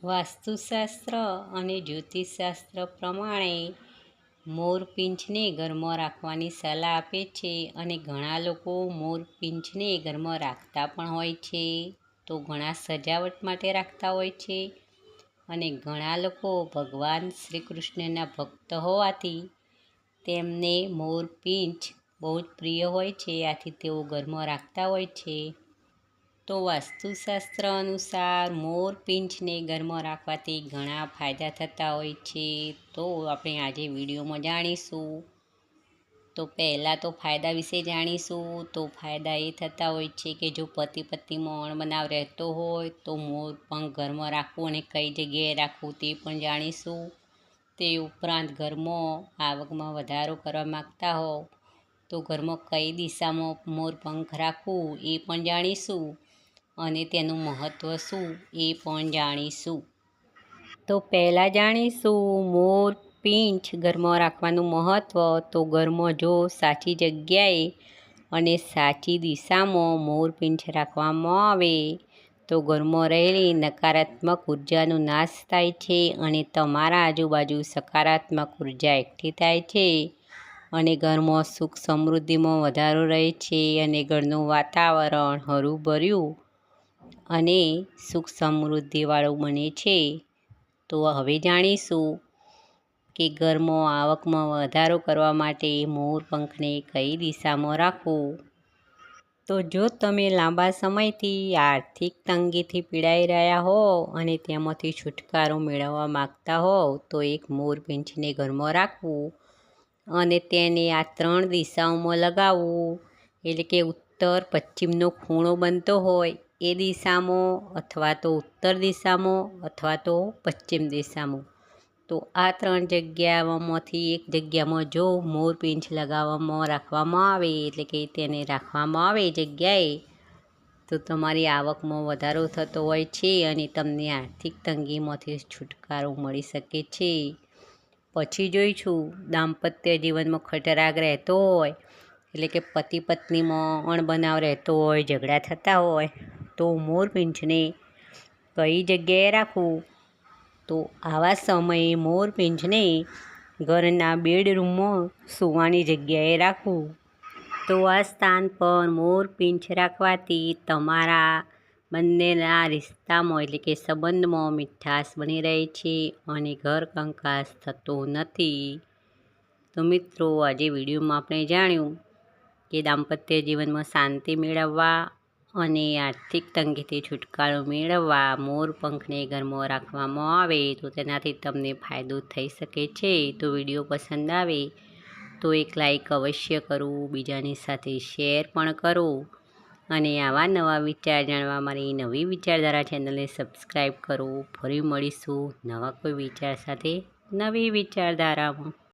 વાસ્તુશાસ્ત્ર અને જ્યોતિષશાસ્ત્ર પ્રમાણે મોરપીંછને ઘરમાં રાખવાની સલાહ આપે છે અને ઘણા લોકો મોરપીંછને ઘરમાં રાખતા પણ હોય છે. તો ઘણા સજાવટ માટે રાખતા હોય છે અને ઘણા લોકો ભગવાન શ્રી કૃષ્ણના ભક્ત હોવાથી તેમને મોરપીંછ બહુ જ પ્રિય હોય છે, આથી તેઓ ઘરમાં રાખતા હોય છે. તો વાસ્તુશાસ્ત્ર અનુસાર મોરપીંછને ઘરમાં રાખવાથી ઘણા ફાયદા થતા હોય છે. તો આપણે આજે વિડીયોમાં જાણીશું. તો પહેલાં તો ફાયદા વિશે જાણીશું. તો ફાયદા એ થતા હોય છે કે જો પતિ પત્નીમાં અણબનાવ રહેતો હોય તો મોરપંખ ઘરમાં રાખવું અને કઈ જગ્યાએ રાખવું તે પણ જાણીશું. તે ઉપરાંત ઘરમાં આવકમાં વધારો કરવા માગતા હો તો ઘરમાં કઈ દિશામાં મોરપંખ રાખવું એ પણ જાણીશું અને તેનું મહત્ત્વ શું એ પણ જાણીશું. તો પહેલાં જાણીશું મોરપીંછ ઘરમાં રાખવાનું મહત્ત્વ. તો ઘરમાં જો સાચી જગ્યાએ અને સાચી દિશામાં મોરપીંછ રાખવામાં આવે તો ઘરમાં રહેલી નકારાત્મક ઉર્જાનો નાશ થાય છે અને તમારા આજુબાજુ સકારાત્મક ઉર્જા એકઠી થાય છે અને ઘરમાં સુખ સમૃદ્ધિમાં વધારો રહે છે અને ઘરનું વાતાવરણ હળવું અને સુખ સમૃદ્ધિવાળું બને છે. તો હવે જાણીશું કે ઘરમાં આવકમાં વધારો કરવા માટે મોરપંખને કઈ દિશામાં રાખવું. તો જો તમે લાંબા સમયથી આર્થિક તંગીથી પીડાઈ રહ્યા હો અને તેમાંથી છુટકારો મેળવવા માગતા હો તો એક મોરપીંછને ઘરમાં રાખવું અને તેને આ 3 દિશાઓમાં લગાવવું. એટલે કે ઉત્તર પશ્ચિમનો ખૂણો બનતો હોય એ દિશામાં, અથવા તો ઉત્તર દિશામાં, અથવા તો પશ્ચિમ દિશામાં. તો આ 3 જગ્યાઓમાંથી એક જગ્યામાં જો મોરપીંછ રાખવામાં આવે, એટલે કે તેને રાખવામાં આવે જગ્યાએ, તો તમારી આવકમાં વધારો થતો હોય છે અને તમને આર્થિક તંગીમાંથી છુટકારો મળી શકે છે. પછી જોઈશું દાંપત્ય જીવનમાં ખટરાગ રહેતો હોય, એટલે કે પતિ પત્નીમાં અણબનાવ રહેતો હોય, ઝઘડા થતા હોય તો મોરપીંછને કઈ જગ્યાએ રાખવું. તો આવા સમયે મોરપીંછને ઘરના બેડરૂમમાં સૂવાની જગ્યાએ રાખવું. તો આ સ્થાન પર મોરપીંછ રાખવાથી તમારા બંનેના રિશ્તામાં, એટલે કે સંબંધમાં મીઠાશ બની રહે છે અને ઘર કંકાસ થતો નથી. તો મિત્રો, આજે વિડીયોમાં આપણે જાણ્યું કે દાંપત્ય જીવનમાં શાંતિ મેળવવા અને આર્થિક તંગીથી છુટકારો મેળવવા મોરપંખને ઘરમાં રાખવામાં આવે તો તેનાથી તમને ફાયદો થઈ શકે છે. તો વિડીયો પસંદ આવે તો એક લાઈક અવશ્ય કરવું, બીજાની સાથે શેર પણ કરો અને આવા નવા વિચાર જાણવા મારી નવી વિચારધારા ચેનલને સબસ્ક્રાઈબ કરો. ફરી મળીશું નવા કોઈ વિચાર સાથે નવી વિચારધારામાં.